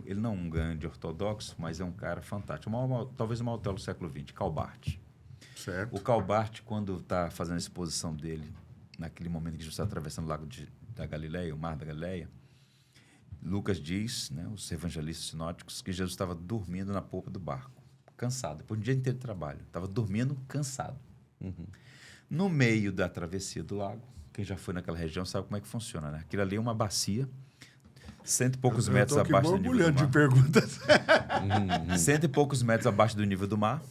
ele não é um grande ortodoxo, mas é um cara fantástico. Talvez o maior teólogo do século XX, Karl Barth. Certo. O Karl Barth, quando está fazendo a exposição dele, naquele momento que Jesus está atravessando o lago da Galileia, o mar da Galileia, Lucas diz, né, os evangelistas sinóticos, que Jesus estava dormindo na polpa do barco, cansado, depois de um dia inteiro de trabalho. Estava dormindo, cansado. No meio da travessia do lago, quem já foi naquela região sabe como é que funciona, né? Aquilo ali é uma bacia, cento e poucos metros abaixo do nível do mar. De perguntas. Cento e poucos metros abaixo do nível do mar.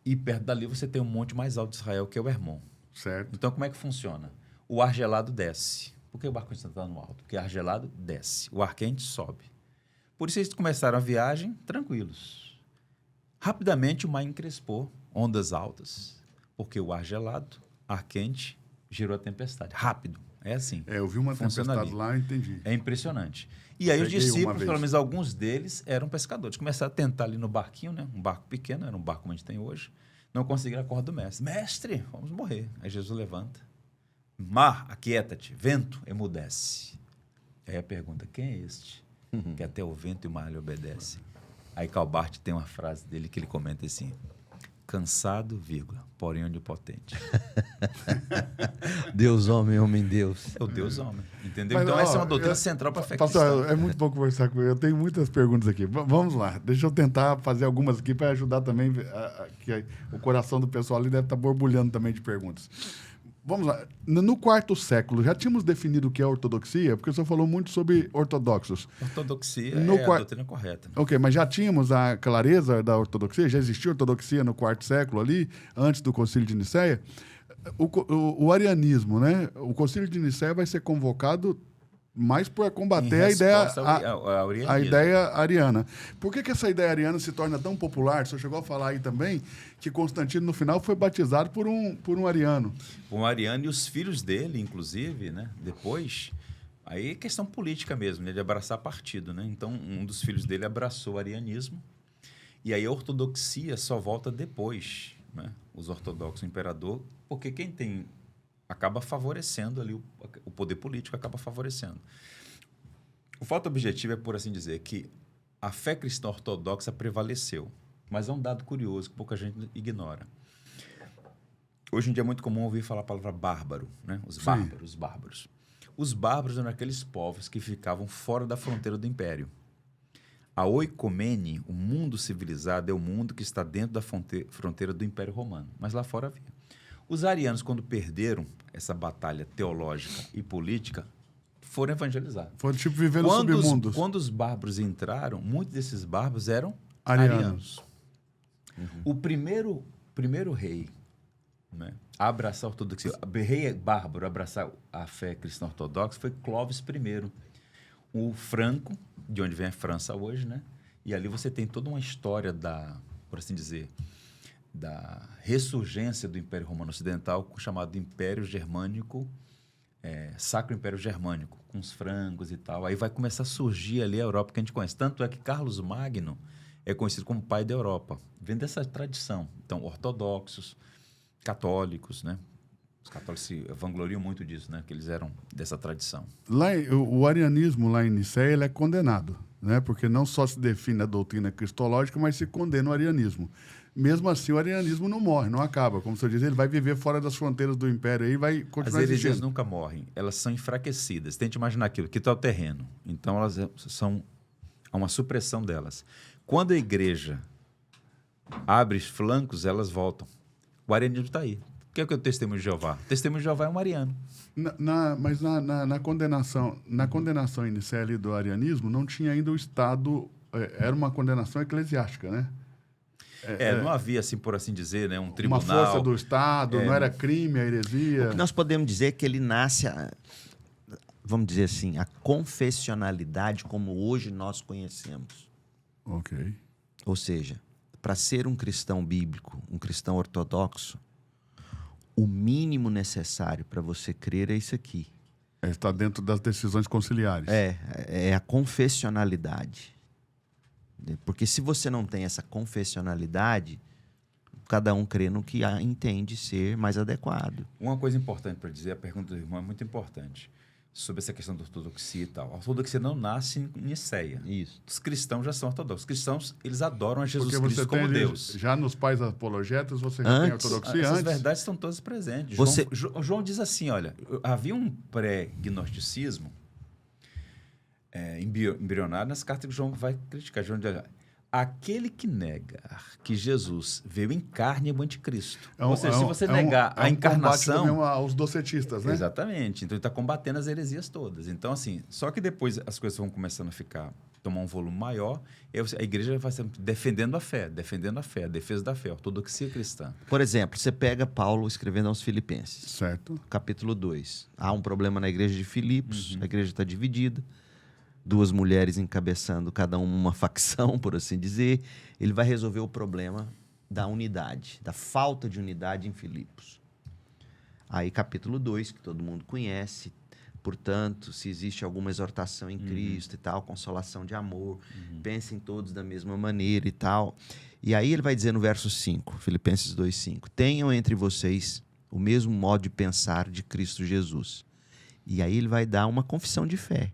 E perto dali você tem um monte mais alto de Israel, que é o Hermon. Certo. Então, como é que funciona? O ar gelado desce. Por que o barco está no alto? Porque o ar gelado desce. O ar quente sobe. Por isso eles começaram a viagem tranquilos. Rapidamente o mar encrespou, ondas altas. Porque o ar gelado, ar quente, gerou a tempestade. Rápido. É assim. Eu vi uma tempestade lá e entendi. É impressionante. E aí os Peguei uma discípulos, vez. pelo menos alguns deles, eram pescadores. Começaram a tentar ali no barquinho, né? Um barco pequeno, era um barco como a gente tem hoje. Não conseguiram a corda do mestre. Mestre, vamos morrer. Aí Jesus levanta. Mar, aquieta-te. Vento, emudece. Aí a pergunta, quem é este? Que até o vento e o mar lhe obedecem. Aí Karl Barth tem uma frase dele que ele comenta assim: cansado, vírgula, porém onipotente. Deus homem, homem Deus. É o Deus homem, entendeu? Mas, então ó, essa é uma doutrina central para a fé cristã. Pastor, é muito bom conversar com ele. Eu tenho muitas perguntas aqui. Vamos lá. Deixa eu tentar fazer algumas aqui para ajudar também, que o coração do pessoal ali deve estar borbulhando também de perguntas. Vamos lá. No quarto século, já tínhamos definido o que é ortodoxia? Porque o senhor falou muito sobre ortodoxos. Ortodoxia é a doutrina correta. Ok, mas já tínhamos a clareza da ortodoxia? Já existia ortodoxia no quarto século ali, antes do Concílio de Nicéia? O arianismo, né? O Concílio de Nicéia vai ser convocado mais para combater a ideia ariana. Por que essa ideia ariana se torna tão popular? O senhor chegou a falar aí também que Constantino, no final, foi batizado por um ariano. Um ariano e os filhos dele, inclusive, né? Depois, aí é questão política mesmo, né? De abraçar partido, né? Então, um dos filhos dele abraçou o arianismo e aí a ortodoxia só volta depois, né? Os ortodoxos, o imperador, porque quem tem... acaba favorecendo ali, o poder político acaba favorecendo. O fato objetivo é, por assim dizer, que a fé cristã ortodoxa prevaleceu. Mas é um dado curioso que pouca gente ignora. Hoje em dia é muito comum ouvir falar a palavra bárbaro, né? Os bárbaros. Os bárbaros eram aqueles povos que ficavam fora da fronteira do império. A oikomene, o mundo civilizado, é o mundo que está dentro da fronteira do Império Romano. Mas lá fora havia. Os arianos, quando perderam essa batalha teológica e política, foram evangelizados. Foram tipo vivendo nos submundos. Quando os bárbaros entraram, muitos desses bárbaros eram arianos. O primeiro rei, né, a abraçar a ortodoxia, o rei bárbaro a abraçar a fé cristã ortodoxa foi Clovis I, o Franco, de onde vem a França hoje, né? E ali você tem toda uma história por assim dizer, da ressurgência do Império Romano Ocidental, chamado Império Germânico, Sacro Império Germânico, com os francos e tal. Aí vai começar a surgir ali a Europa que a gente conhece. Tanto é que Carlos Magno é conhecido como pai da Europa. Vem dessa tradição. Então, ortodoxos, católicos, né? Os católicos se vangloriam muito disso, né? Que eles eram dessa tradição. Lá, o arianismo lá em Nicéia ele é condenado, né? Porque não só se define a doutrina cristológica, mas se condena o arianismo. Mesmo assim, o arianismo não morre, não acaba. Como o senhor diz, ele vai viver fora das fronteiras do império e vai continuar existindo. As heresias existindo. nunca morrem, elas são enfraquecidas. Tente imaginar aquilo, que está o terreno. Então, há uma supressão delas. Quando a igreja abre os flancos, elas voltam. O arianismo está aí. O que é o testemunho de Jeová? O testemunho de Jeová é um ariano. Mas na condenação inicial ali do arianismo, não tinha ainda o Estado... Era uma condenação eclesiástica, né? Não havia, assim, por assim dizer, né, um tribunal... Uma força do Estado, não era crime, a heresia... O que nós podemos dizer é que ele nasce, vamos dizer assim, a confessionalidade como hoje nós conhecemos. Ok. Ou seja, para ser um cristão bíblico, um cristão ortodoxo, o mínimo necessário para você crer é isso aqui. Está dentro das decisões conciliares. É a confessionalidade. Porque se você não tem essa confessionalidade, cada um crê no que entende ser mais adequado. Uma coisa importante para dizer, a pergunta do irmão é muito importante. sobre essa questão da ortodoxia e tal. A ortodoxia não nasce em Niceia. Isso. Os cristãos já são ortodoxos. Os cristãos, eles adoram a Jesus Porque você Cristo como tem, Deus. já nos pais apologetas, você já tem Antes, ortodoxia Essas antes. verdades estão todas presentes. Você- João diz assim, olha, havia um pré-gnosticismo embrionário nas cartas que João vai criticar. João diz, olha, aquele que nega que Jesus veio em carne é o anticristo. Ou seja, se você negar a encarnação... combate mesmo aos docetistas, né? Exatamente. Então ele está combatendo as heresias todas. Então, assim, só que depois as coisas vão começando a tomar um volume maior, e a igreja vai sempre defendendo a fé, a defesa da fé, a ortodoxia cristã. Por exemplo, você pega Paulo escrevendo aos Filipenses, Certo. capítulo 2. Há um problema na igreja de Filipos, a igreja está dividida, 2 mulheres encabeçando cada uma facção, por assim dizer. Ele vai resolver o problema da unidade, da falta de unidade em Filipos. Aí, capítulo 2, que todo mundo conhece. Portanto, se existe alguma exortação em Cristo e tal, consolação de amor, pensem todos da mesma maneira e tal. E aí ele vai dizer no verso 5, Filipenses 2:5, tenham entre vocês o mesmo modo de pensar de Cristo Jesus. E aí ele vai dar uma confissão de fé.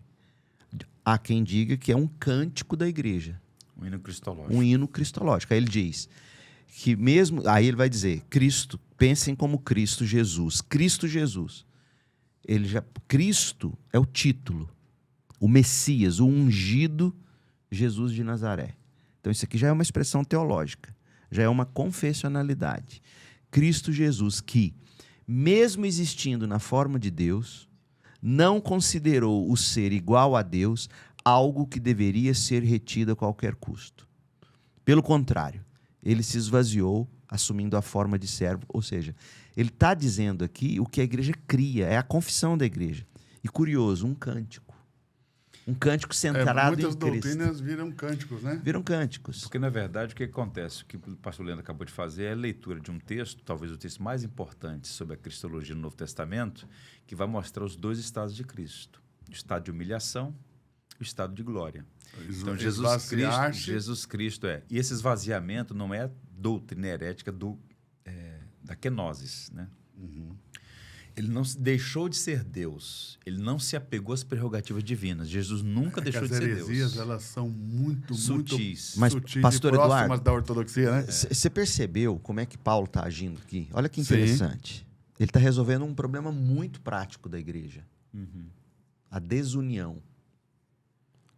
Há quem diga que é um cântico da igreja. Um hino cristológico. Um hino cristológico. Aí ele diz que mesmo... Aí ele vai dizer, Cristo, pensem como Cristo Jesus. Cristo Jesus. Cristo é o título. O Messias, o ungido Jesus de Nazaré. Então isso aqui já é uma expressão teológica. Já é uma confessionalidade. Cristo Jesus que, mesmo existindo na forma de Deus, não considerou o ser igual a Deus algo que deveria ser retido a qualquer custo. Pelo contrário, ele se esvaziou, assumindo a forma de servo. Ou seja, ele está dizendo aqui o que a igreja cria, é a confissão da igreja. E curioso, um cântico. Um cântico centrado em Cristo. Muitas doutrinas viram cânticos, né? Viram cânticos. Porque, na verdade, o que acontece? O que o pastor Leandro acabou de fazer é a leitura de um texto, talvez o texto mais importante sobre a cristologia no Novo Testamento, que vai mostrar os 2 estados de Cristo. O estado de humilhação e o estado de glória. Então, Jesus Cristo é... E esse esvaziamento não é a doutrina herética da kenosis, né? Ele não deixou de ser Deus. Ele não se apegou às prerrogativas divinas. Jesus nunca deixou de ser Deus. As heresias, elas são muito sutis. Mas, sutis pastor e próximas Eduardo, da ortodoxia, né? Você percebeu como é que Paulo está agindo aqui? Olha que interessante. Ele está resolvendo um problema muito prático da igreja. A desunião.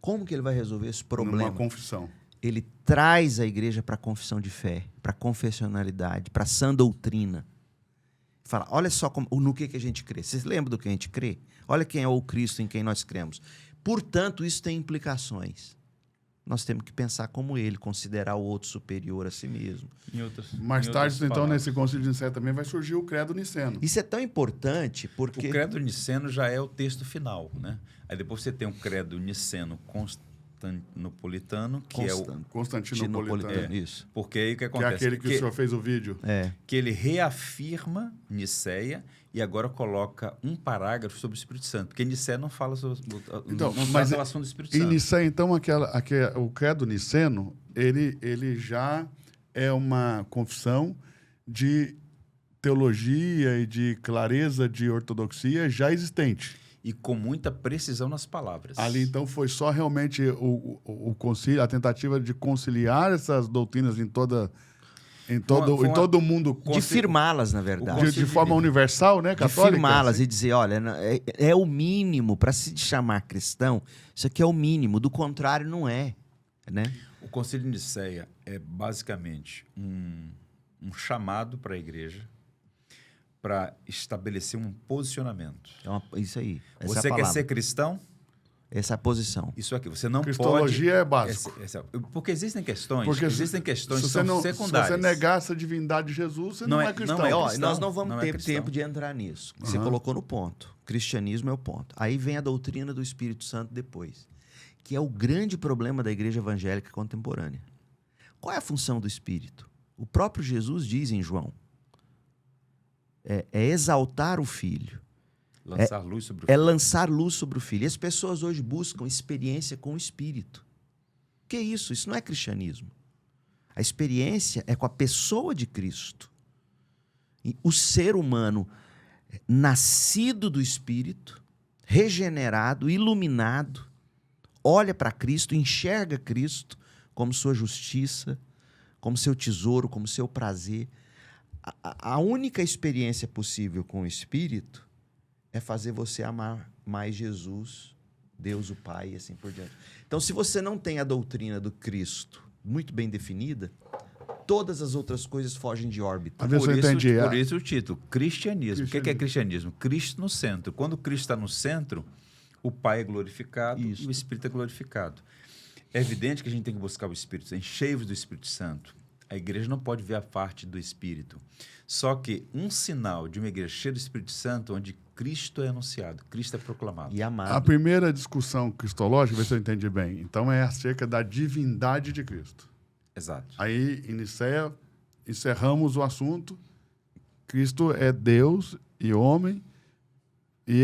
Como que ele vai resolver esse problema? Numa confissão. Ele traz a igreja para a confissão de fé, para a confessionalidade, para a sã doutrina. Fala, olha só no que a gente crê. Vocês lembram do que a gente crê? Olha quem é o Cristo em quem nós cremos. Portanto, isso tem implicações. Nós temos que pensar como ele, considerar o outro superior a si mesmo. Mais tarde, então, nesse concílio de Nicéia também vai surgir o credo niceno. Isso é tão importante porque... O credo niceno já é o texto final, né? Aí depois você tem o credo niceno constantinopolitano, que é o... Constantinopolitano. Isso. Porque aí o que acontece? Que é aquele que o senhor fez o vídeo. Que ele reafirma Niceia e agora coloca um parágrafo sobre o Espírito Santo. Porque Niceia não fala sobre... Então, não mas faz relação do Espírito em Santo. Niceia, então, o credo niceno, ele já é uma confissão de teologia e de clareza de ortodoxia já existente. E com muita precisão nas palavras. Ali, então, foi só realmente o concílio, a tentativa de conciliar essas doutrinas em todo o mundo. De firmá-las, na verdade. De forma universal, né, católica? De firmá-las e dizer, olha, é o mínimo, para se chamar cristão, isso aqui é o mínimo, do contrário não é. Né? O Concílio de Nicéia é basicamente um chamado para a igreja para estabelecer um posicionamento. Isso aí. Você quer ser cristão? Essa é a posição. Isso aqui. Você não Cristologia pode... é básico. Porque existem questões. Se secundárias. Se você negar essa divindade de Jesus, você não é cristão. Nós não vamos ter tempo de entrar nisso. Você colocou no ponto. Cristianismo é o ponto. Aí vem a doutrina do Espírito Santo depois, que é o grande problema da igreja evangélica contemporânea. Qual é a função do Espírito? O próprio Jesus diz em João. É exaltar o Filho. Lançar luz sobre o Filho. É lançar luz sobre o Filho. E as pessoas hoje buscam experiência com o Espírito. O que é isso? Isso não é cristianismo. A experiência é com a pessoa de Cristo. E o ser humano nascido do Espírito, regenerado, iluminado, olha para Cristo, enxerga Cristo como sua justiça, como seu tesouro, como seu prazer. A única experiência possível com o Espírito é fazer você amar mais Jesus, Deus o Pai e assim por diante. Então, se você não tem a doutrina do Cristo muito bem definida, todas as outras coisas fogem de órbita. Por isso o título, cristianismo. O que é cristianismo? Cristo no centro. Quando Cristo está no centro, o Pai é glorificado e o Espírito é glorificado. É evidente que a gente tem que buscar o Espírito, enchei-vos do Espírito Santo. A igreja não pode ver a parte do Espírito. Só que um sinal de uma igreja cheia do Espírito Santo, onde Cristo é anunciado, Cristo é proclamado. E amado. A primeira discussão cristológica, vê se eu entendi bem, então é acerca da divindade de Cristo. Exato. Aí, em Nicéia, encerramos o assunto. Cristo é Deus e homem, e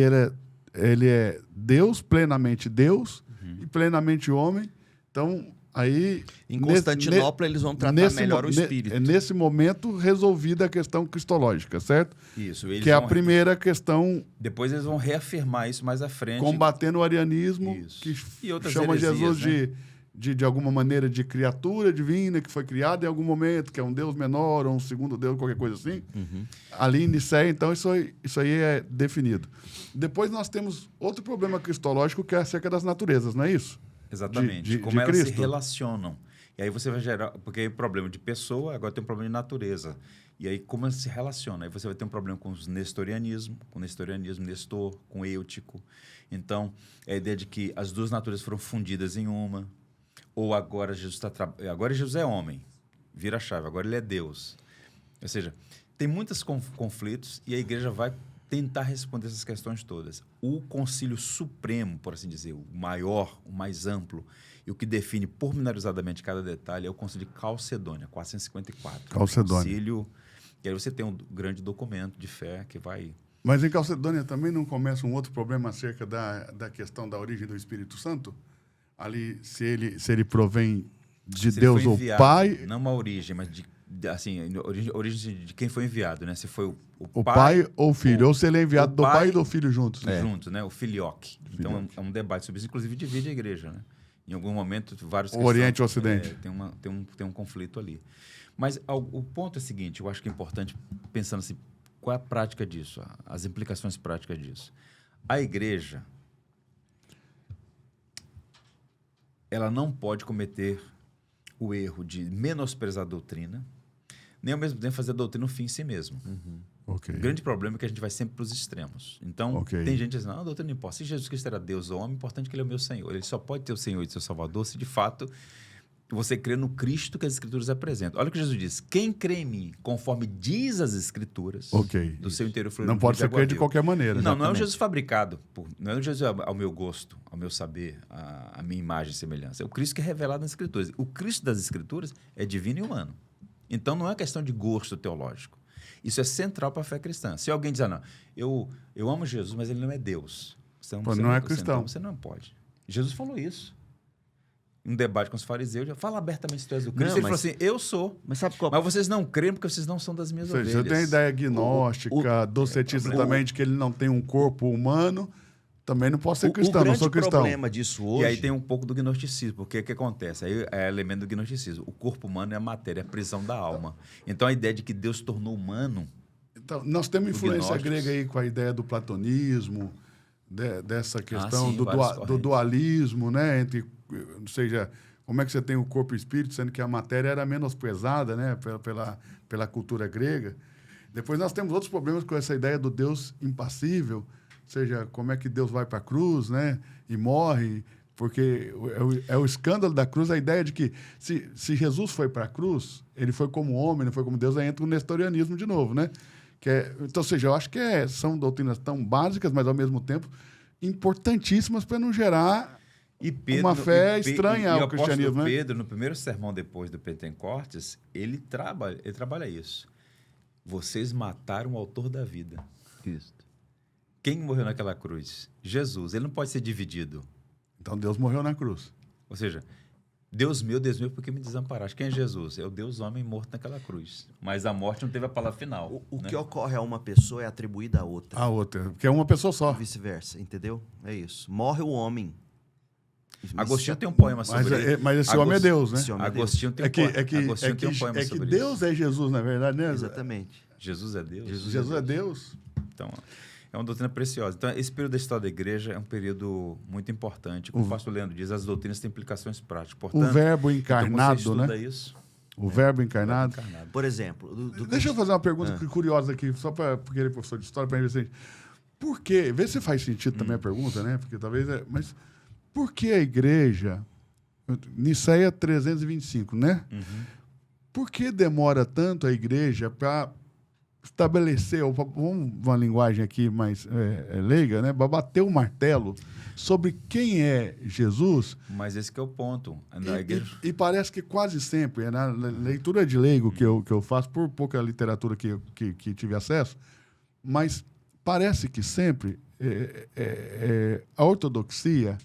ele é Deus, plenamente Deus, e plenamente homem. Então, aí... Em Constantinopla, eles vão tratar melhor o Espírito. É nesse momento resolvida a questão cristológica, certo? Isso. Que é a primeira questão... Depois eles vão reafirmar isso mais à frente. Combatendo o arianismo, isso. que heresias, chama Jesus né? de alguma maneira de criatura divina que foi criada em algum momento, que é um Deus menor ou um segundo Deus, qualquer coisa assim. Ali em Nicéia, então, isso aí é definido. Depois nós temos outro problema cristológico que é acerca das naturezas, não é isso? Exatamente. Como elas se relacionam. E aí você vai gerar... Porque aí o problema de pessoa, agora tem um problema de natureza. E aí como elas se relacionam? Aí você vai ter um problema com o nestorianismo, Nestor, com Eutico. Então, é a ideia de que as duas naturezas foram fundidas em uma. Ou agora Jesus agora Jesus é homem, vira a chave, agora ele é Deus. Ou seja, tem muitos conflitos e a igreja vai tentar responder essas questões todas. O Concílio Supremo, por assim dizer, o maior, o mais amplo, e o que define pormenorizadamente cada detalhe é o Concílio de Calcedônia, 454. Calcedônia. Concílio, e aí você tem um grande documento de fé que vai... Mas em Calcedônia também não começa um outro problema acerca da questão da origem do Espírito Santo? Ali, se ele provém de Deus ou Pai... Não uma origem, mas assim, origem de quem foi enviado, né? Se foi o pai ou o filho, ou se ele é enviado do pai e do filho juntos. Juntos, né? O filioque. Então, é um debate sobre isso. Inclusive, divide a igreja, né? Em algum momento, vários... O Oriente e o Ocidente. Tem um conflito ali. Mas o ponto é o seguinte, eu acho que é importante, pensando assim, qual é a prática disso? As implicações práticas disso. A igreja... ela não pode cometer o erro de menosprezar a doutrina, nem ao mesmo tempo fazer a doutrina um fim em si mesmo. Okay. O grande problema é que a gente vai sempre para os extremos. Então, tem gente dizendo, não, a doutrina não importa. Se Jesus Cristo era Deus ou homem, é importante que ele é o meu Senhor. Ele só pode ter o Senhor e seu Salvador se, de fato, você crê no Cristo que as Escrituras apresentam. Olha o que Jesus diz. Quem crê em mim, conforme diz as Escrituras, do seu interior flui não pode ser crer de qualquer maneira. Não é um Jesus fabricado. Não é um Jesus ao meu gosto, ao meu saber, à minha imagem e semelhança. É o Cristo que é revelado nas Escrituras. O Cristo das Escrituras é divino e humano. Então, não é questão de gosto teológico. Isso é central para a fé cristã. Se alguém dizer, não, eu amo Jesus, mas ele não é Deus. Você não é cristão. Então, você não pode. Jesus falou isso. Um debate com os fariseus, fala abertamente se tu és do Cristo. Ele falou assim, eu sou. Mas sabe qual? Mas vocês não creem porque vocês não são das minhas ovelhas. Você tem a ideia gnóstica, docetista também, de que ele não tem um corpo humano, também não posso ser cristão, não sou cristão. O problema disso hoje... E aí tem um pouco do gnosticismo, porque o que acontece? Aí é elemento do gnosticismo. O corpo humano é a matéria, é a prisão da alma. Então a ideia de que Deus tornou humano... Então, nós temos influência grega aí com a ideia do platonismo, dessa questão do dualismo, né? Entre, ou seja, como é que você tem o corpo e o espírito, sendo que a matéria era menosprezada, né? Pela cultura grega. Depois nós temos outros problemas com essa ideia do Deus impassível, ou seja, como é que Deus vai para a cruz, né? E morre, porque é o escândalo da cruz, a ideia de que se Jesus foi para a cruz, ele foi como homem, não foi como Deus, aí entra o nestorianismo de novo, né? Então, ou seja, eu acho que são doutrinas tão básicas, mas ao mesmo tempo importantíssimas para não gerar uma fé estranha ao cristianismo. O Pedro, no primeiro sermão depois do Pentecostes, ele trabalha isso. Vocês mataram o autor da vida. Isso. Quem morreu naquela cruz? Jesus. Ele não pode ser dividido. Então Deus morreu na cruz. Ou seja, Deus meu, por que me desamparaste? Quem é Jesus? É o Deus homem morto naquela cruz. Mas a morte não teve a palavra final. O né? que ocorre a uma pessoa é atribuído a outra. A outra, que é uma pessoa só. E vice-versa, entendeu? É isso. Morre o homem. Agostinho tem um poema sobre isso. Mas esse homem é Deus, né? Esse homem é Deus. Agostinho tem um poema É que sobre Deus isso. é Jesus, na verdade, né? Exatamente. Jesus é Deus. Jesus é Deus. Então, é uma doutrina preciosa. Então, esse período da história da igreja é um período muito importante. Como o pastor Leandro diz, as doutrinas têm implicações práticas. Portanto, O verbo então, encarnado, você estuda né? isso, O verbo encarnado. Por exemplo... Deixa eu fazer uma pergunta curiosa aqui, só porque ele é professor de história, para ver se... Por quê? Vê se faz sentido também a pergunta, né? Porque talvez... Mas por que a igreja... Niceia 325, né? Por que demora tanto a igreja para estabelecer, ou vamos uma linguagem aqui mais leiga, né? Para bater o martelo sobre quem é Jesus? mas esse que é o ponto. Na igreja... E parece que quase sempre, na leitura de leigo que eu faço, por pouca literatura que tive acesso, mas parece que sempre a ortodoxia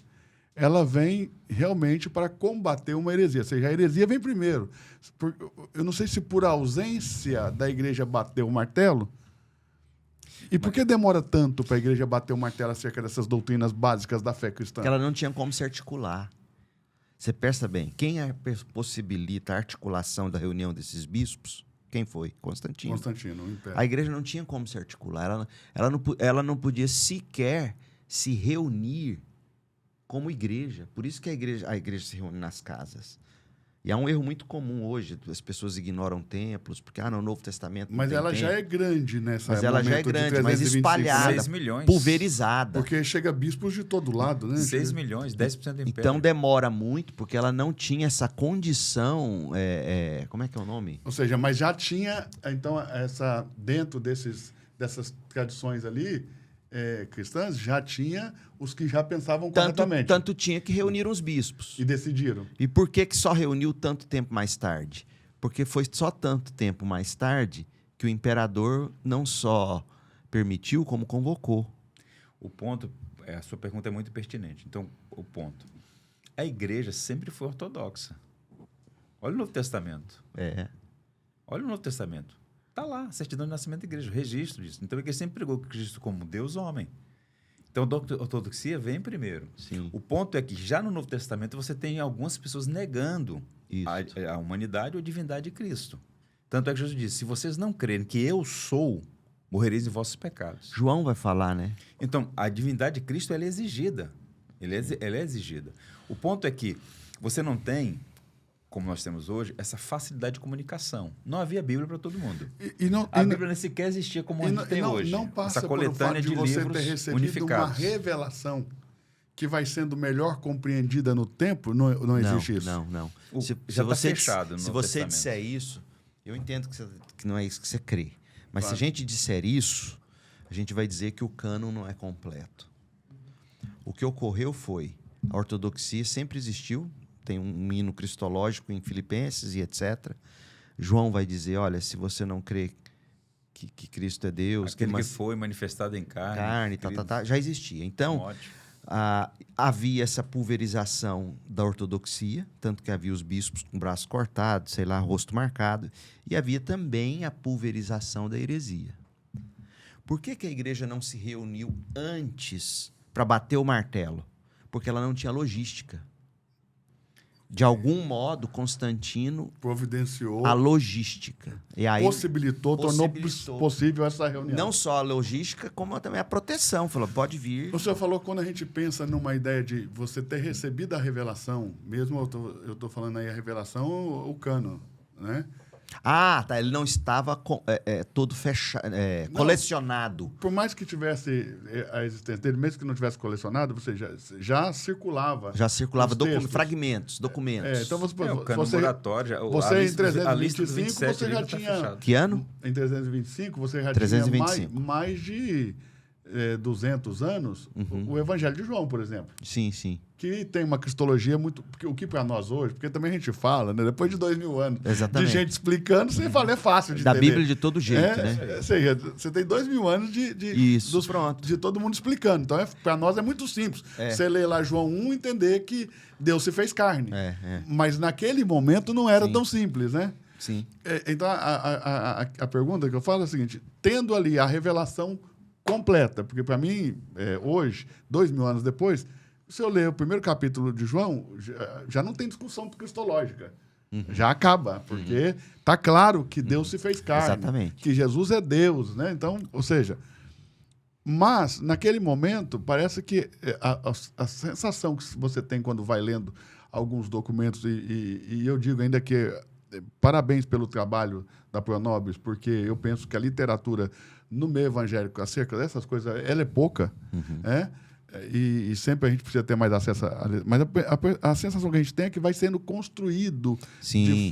ela vem realmente para combater uma heresia. Ou seja, a heresia vem primeiro. Eu não sei se por ausência da igreja bater o martelo. E por que demora tanto para a igreja bater o martelo acerca dessas doutrinas básicas da fé cristã? Porque ela não tinha como se articular. Você pensa bem, quem possibilita a articulação da reunião desses bispos? Quem foi? Constantino. Constantino, o Império. A igreja não tinha como se articular. Ela não podia sequer se reunir como igreja. Por isso que a igreja se reúne nas casas. E há um erro muito comum hoje. As pessoas ignoram templos, porque no Novo Testamento não Mas tem ela templo. já é grande nessa Mas ela já é grande, mas espalhada, 6 milhões. pulverizada. Porque chega bispos de todo lado, né? 6 milhões, 10% do império. Então demora muito, porque ela não tinha essa condição... como é que é o nome? Ou seja, mas já tinha, então, dentro dessas tradições ali, cristãs, já tinha os que já pensavam corretamente. Tanto tinha que reunir os bispos. E decidiram. E por que só reuniu tanto tempo mais tarde? Porque foi só tanto tempo mais tarde que o imperador não só permitiu, como convocou. O ponto, a sua pergunta é muito pertinente. Então, o ponto. A igreja sempre foi ortodoxa. Olha o Novo Testamento. Olha o Novo Testamento. Está lá, a certidão de nascimento da igreja, o registro disso. Então, a igreja sempre pregou Cristo como Deus homem. Então, a ortodoxia vem primeiro. Sim. O ponto é que já no Novo Testamento você tem algumas pessoas negando a humanidade ou a divindade de Cristo. Tanto é que Jesus disse, se vocês não crerem que eu sou, morrereis em vossos pecados. João vai falar, né? Então, a divindade de Cristo ela é exigida. Ela é exigida. O ponto é que você não tem, como nós temos hoje, essa facilidade de comunicação. Não havia Bíblia para todo mundo. A Bíblia nem sequer existia como a gente tem hoje. Não passa essa pelo fato coletânea de de você livros ter recebido unificados. uma revelação que vai sendo melhor compreendida no tempo, não existe isso. Não. Já está fechado no Se Novo você Testamento. disser isso, eu entendo que não é isso que você crê. Mas Claro. se a gente disser isso, a gente vai dizer que o cânon não é completo. O que ocorreu foi, a ortodoxia sempre existiu, tem um hino cristológico em Filipenses e etc. João vai dizer, olha, se você não crê que Cristo é Deus... Aquele que foi manifestado em carne. já existia. Então, Ótimo. havia essa pulverização da ortodoxia, tanto que havia os bispos com o braço cortado, sei lá, rosto marcado, e havia também a pulverização da heresia. Por que a igreja não se reuniu antes para bater o martelo? Porque ela não tinha logística. De algum modo, Constantino Providenciou, a logística. E aí, possibilitou, tornou possível essa reunião. não só a logística, como também a proteção. Falou, pode vir. O senhor falou que quando a gente pensa numa ideia de você ter recebido a revelação, mesmo eu estou falando aí a revelação, o cânon, né? Ah, tá. Ele não estava todo fechado, colecionado. Por mais que tivesse a existência dele, mesmo que não tivesse colecionado, você já circulava. Já circulava os textos. Fragmentos, documentos. Então você, O cânon moratório, você em 325 a lista dos 27 você já livros tá tinha... fechada. Que ano? Em 325 você já 325. tinha mais de 200 anos, o Evangelho de João, por exemplo. Sim, sim. Que tem uma cristologia muito... Porque, o que para nós hoje... Porque também a gente fala, né? Depois de 2000 anos Exatamente. de gente explicando, você fala, é fácil de Da entender. Bíblia de todo jeito, né? Ou seja, você tem 2000 anos Isso, pronto. de todo mundo explicando. Então, para nós é muito simples. Você lê lá João 1 e entender que Deus se fez carne. Mas naquele momento não era tão simples, né? Sim. Então, a pergunta que eu falo é a seguinte: tendo ali a revelação completa, porque para mim, hoje, 2000 anos depois, se eu ler o primeiro capítulo de João, já não tem discussão cristológica. Já acaba, porque está claro que Deus se fez carne. Exatamente. Que Jesus é Deus, né? Então, ou seja, mas naquele momento parece que a sensação que você tem quando vai lendo alguns documentos, e eu digo ainda que parabéns pelo trabalho da Pronobis, porque eu penso que a literatura no meio evangélico acerca dessas coisas, ela é pouca, e sempre a gente precisa ter mais acesso mas a sensação que a gente tem é que vai sendo construído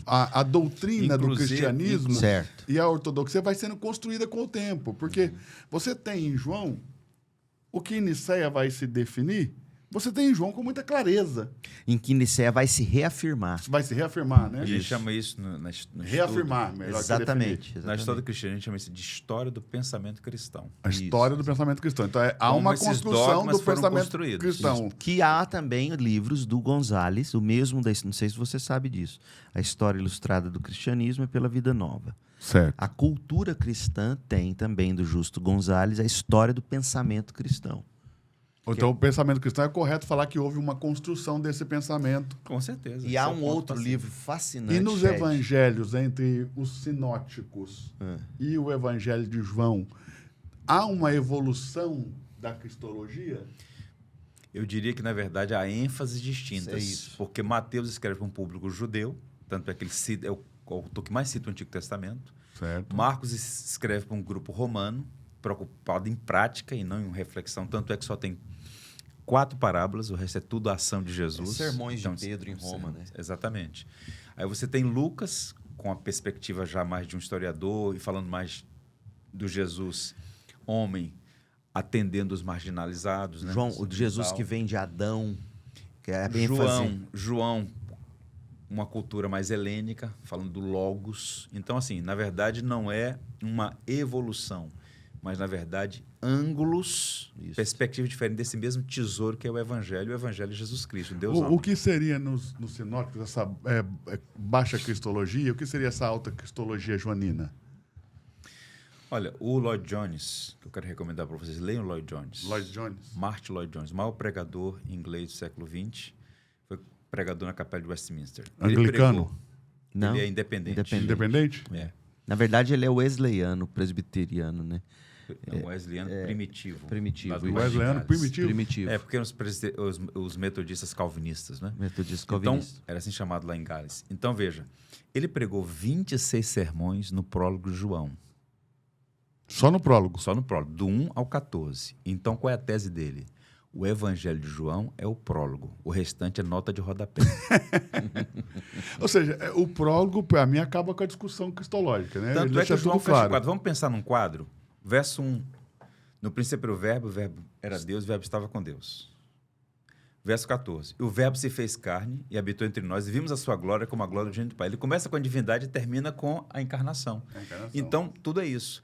a doutrina do cristianismo certo. e a ortodoxia vai sendo construída com o tempo, porque você tem em João o que em Nicéia vai se definir, você tem em João com muita clareza. Em que Nicéia vai se reafirmar. Vai se reafirmar, né? A gente chama isso no reafirmar, melhor exatamente. Na história do cristianismo, a gente chama isso de história do pensamento cristão. A história do pensamento cristão. Então, há Como uma esses construção dogmas do foram pensamento construídos. cristão. Que há também livros do Gonzales, o mesmo, não sei se você sabe disso. A História Ilustrada do Cristianismo é pela Vida Nova. Certo. A cultura cristã tem também do Justo Gonzales a história do pensamento cristão. Então, o pensamento cristão é correto falar que houve uma construção desse pensamento. Com certeza. E há um outro livro fascinante. E nos Fred, evangelhos, entre os sinóticos e o evangelho de João, há uma evolução da cristologia? Eu diria que, na verdade, há ênfases distintas. É isso. Porque Mateus escreve para um público judeu, tanto é que ele é o autor que mais cita o Antigo Testamento. Certo. Marcos escreve para um grupo romano, preocupado em prática e não em reflexão. Tanto é que só tem 4 parábolas, o resto é tudo a ação de Jesus. Sermões de Pedro em Roma, né? Exatamente. Aí você tem Lucas, com a perspectiva já mais de um historiador e falando mais do Jesus homem, atendendo os marginalizados. Né? João, o Jesus que vem de Adão, que é bem João, uma cultura mais helênica, falando do Logos. Então, assim, na verdade, não é uma evolução, mas, na verdade, ângulos, perspectivas diferentes desse mesmo tesouro que é o Evangelho de Jesus Cristo, Deus homem. O que seria nos sinóticos essa baixa cristologia? O que seria essa alta cristologia joanina? Olha, o Lloyd Jones, que eu quero recomendar para vocês, leiam Lloyd Jones. Lloyd Jones. Martin Lloyd Jones, o maior pregador inglês do século XX, foi pregador na Capela de Westminster. Anglicano? Não. Ele é independente. Independente? É. Na verdade, ele é wesleyano, presbiteriano, né? Não, Wesleyano primitivo. Primitivo. Lá do Wesleyano Martin Gales. primitivo. É, porque eram os metodistas calvinistas, né? Metodistas calvinistas. Então, era assim chamado lá em Gales. Então, veja, ele pregou 26 sermões no prólogo de João. Só no prólogo? Só no prólogo, do 1 ao 14. Então, qual é a tese dele? O Evangelho de João é o prólogo. O restante é nota de rodapé. Ou seja, o prólogo, para mim, acaba com a discussão cristológica, né? Tanto Ele é que deixa o João tudo fecha o claro. quadro. Vamos pensar num quadro? Verso 1. No princípio era o verbo era Deus, o verbo estava com Deus. Verso 14. O verbo se fez carne e habitou entre nós e vimos a sua glória como a glória do gênero do Pai. Ele começa com a divindade e termina com a encarnação. Então, tudo é isso.